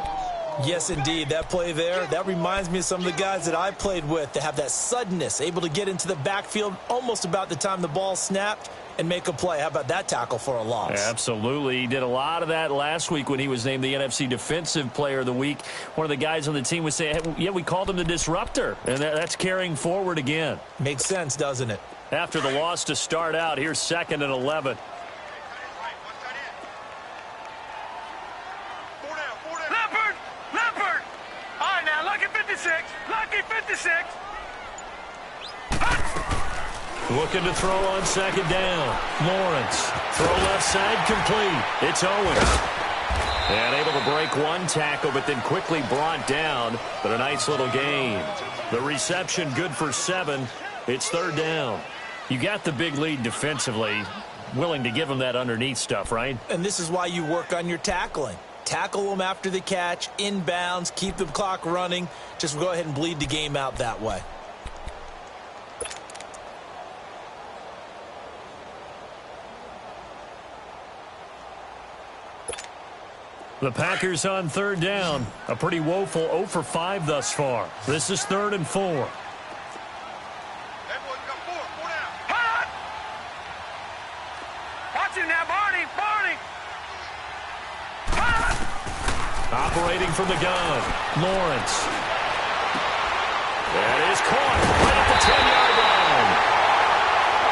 Yes, indeed. That play there, that reminds me of some of the guys that I played with that have that suddenness, able to get into the backfield almost about the time the ball snapped and make a play. How about that tackle for a loss? Absolutely. He did a lot of that last week when he was named the NFC Defensive Player of the Week. One of the guys on the team was saying, hey, yeah, we called him the disruptor, and that's carrying forward again. Makes sense, doesn't it? After the loss to start out, here's 2nd and 11. Leopard! All right, now, lucky 56. Lucky 56. Looking to throw on 2nd down. Lawrence. Throw left side complete. It's Owens. And able to break one tackle, but then quickly brought down. But a nice little gain. The reception good for 7. It's 3rd down. You got the big lead defensively. Willing to give them that underneath stuff, right? And this is why you work on your tackling. Tackle them after the catch, inbounds, keep the clock running. Just go ahead and bleed the game out that way. The Packers on 3rd down. A pretty woeful 0 for 5 thus far. This is 3rd and 4. Operating from the gun, Lawrence. That is caught right at the 10-yard line.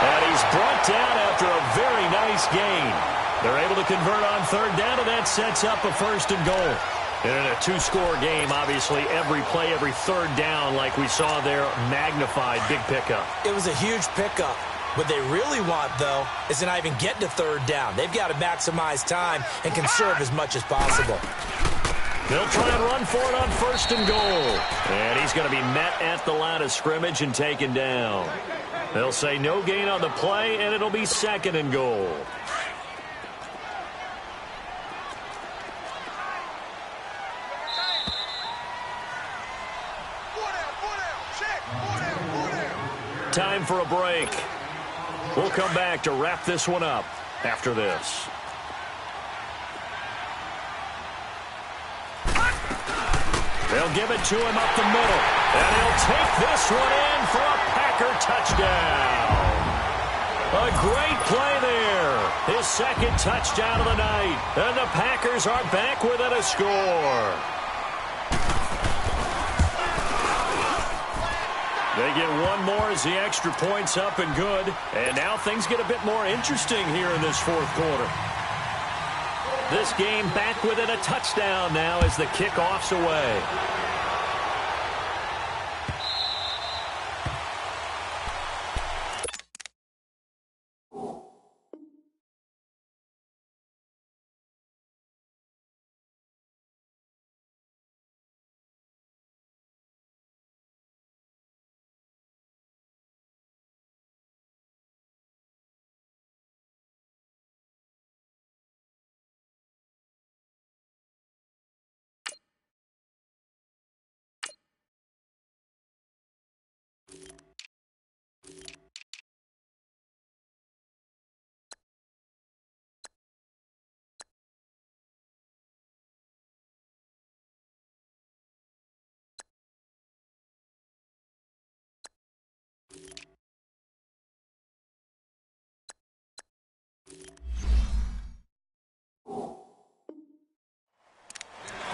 And he's brought down after a very nice gain. They're able to convert on 3rd down, and that sets up a 1st and goal. And in a 2-score game, obviously, every play, every 3rd down, like we saw there, magnified, big pickup. It was a huge pickup. What they really want, though, is to not even get to 3rd down. They've got to maximize time and conserve as much as possible. They'll try and run for it on 1st and goal. And he's going to be met at the line of scrimmage and taken down. They'll say no gain on the play, and it'll be 2nd and goal. Time for a break. We'll come back to wrap this one up after this. They'll give it to him up the middle. And he'll take this one in for a Packer touchdown. A great play there. His 2nd touchdown of the night. And the Packers are back within a score. They get one more as the extra point's up and good. And now things get a bit more interesting here in this 4th quarter. This game back within a touchdown now as the kickoff's away.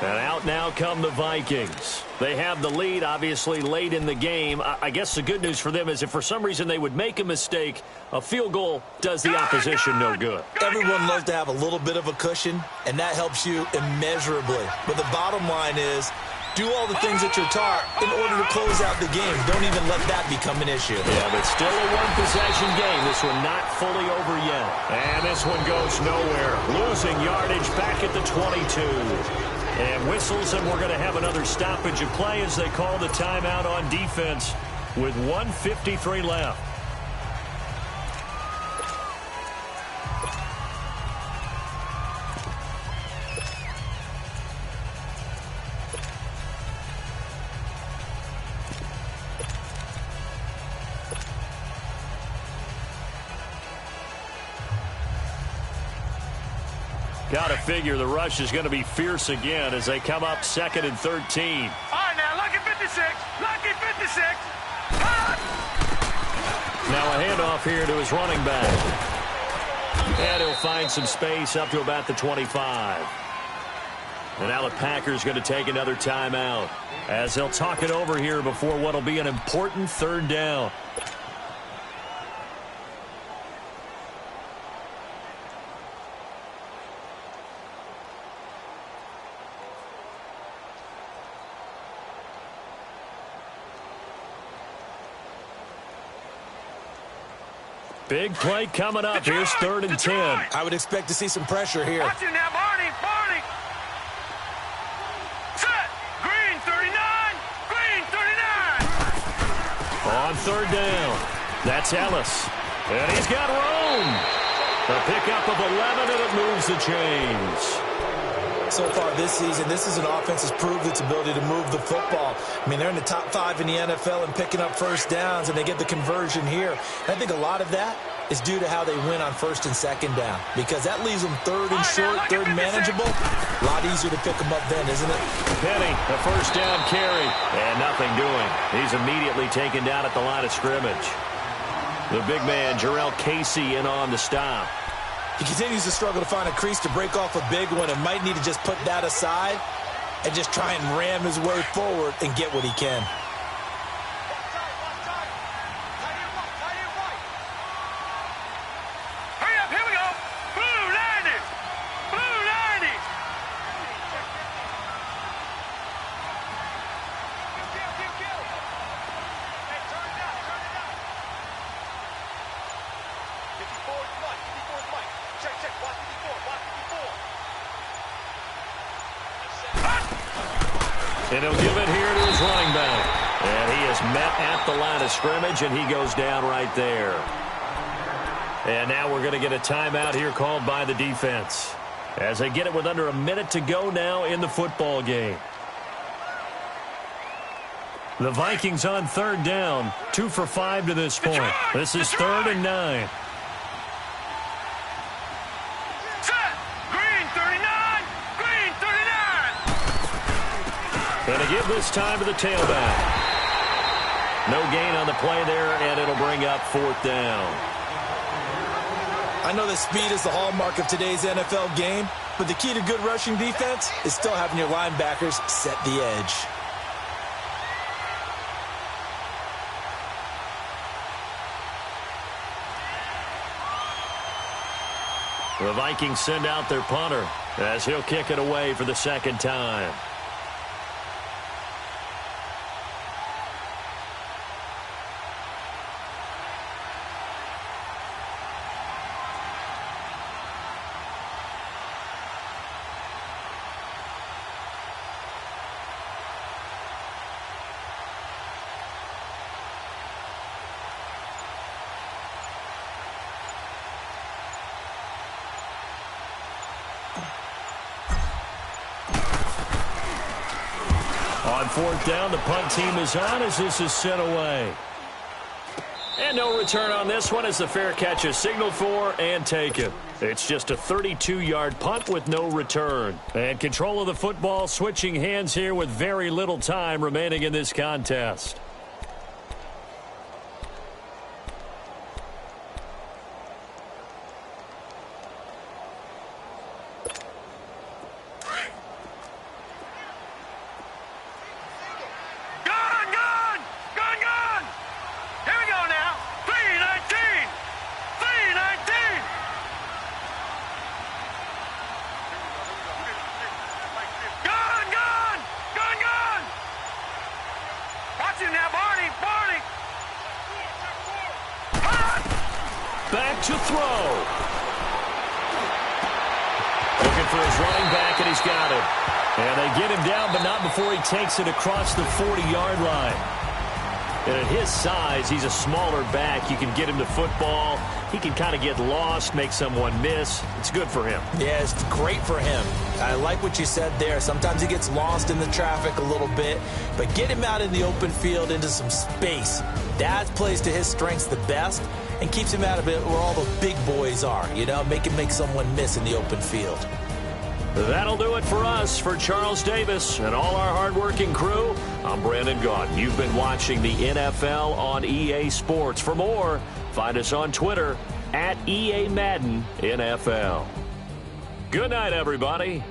And out now come the Vikings. They have the lead, obviously, late in the game. I guess the good news for them is if for some reason they would make a mistake, a field goal does the opposition no good. Everyone loves to have a little bit of a cushion, and that helps you immeasurably. But the bottom line is, do all the things that you're taught in order to close out the game. Don't even let that become an issue. Yeah, but still a one-possession game. This one not fully over yet. And this one goes nowhere. Losing yardage back at the 22. And whistles, and we're going to have another stoppage of play as they call the timeout on defense with 1:53 left. Got to figure the rush is going to be fierce again as they come up 2nd and 13. All right, now, lucky 56. Lucky 56. Now a handoff here to his running back. And he'll find some space up to about the 25. And now the Packers going to take another timeout as they'll talk it over here before what will be an important third down. Big play coming up. Here's 3rd and 10. I would expect to see some pressure here. Watch it now, Barney. Set. Green 39. Green 39. On 3rd down. That's Ellis. And he's got room. The pickup of 11, and it moves the chains. So far this season, this is an offense that's proved its ability to move the football. I mean, they're in the top 5 in the NFL and picking up first downs, and they get the conversion here. And I think a lot of that is due to how they win on 1st and 2nd down, because that leaves them 3rd and short, 3rd and manageable. A lot easier to pick them up then, isn't it? Penny, the first down carry, and nothing doing. He's immediately taken down at the line of scrimmage. The big man, Jarrell Casey, in on the stop. He continues to struggle to find a crease to break off a big one and might need to just put that aside and just try and ram his way forward and get what he can. Hurry up, here we go. Blue 90. Blue 90. Hey, turn it down. 54 is Mike. 54 is Mike. Check. Watch 54. And he'll give it here to his running back. And he is met at the line of scrimmage, and he goes down right there. And now we're going to get a timeout here called by the defense as they get it with under a minute to go now in the football game. The Vikings on 3rd down, 2 for 5 to this point. This is 3rd and 9. And to give this time to the tailback. No gain on the play there, and it'll bring up 4th down. I know that speed is the hallmark of today's NFL game, but the key to good rushing defense is still having your linebackers set the edge. The Vikings send out their punter as he'll kick it away for the 2nd time. On 4th down, the punt team is on as this is sent away. And no return on this one as the fair catch is signaled for and taken. It's just a 32-yard punt with no return. And control of the football switching hands here with very little time remaining in this contest. Back to throw. Looking for his running back, and he's got it. And they get him down, but not before he takes it across the 40-yard line. And at his size, he's a smaller back. You can get him to football. He can kind of get lost, make someone miss. It's good for him. Yeah, it's great for him. I like what you said there. Sometimes he gets lost in the traffic a little bit, but get him out in the open field into some space. That plays to his strengths the best and keeps him out of it where all the big boys are, you know, make someone miss in the open field. That'll do it for us. For Charles Davis and all our hardworking crew, I'm Brandon Gaudin. You've been watching the NFL on EA Sports. For more, find us on Twitter at EA Madden NFL. Good night, everybody.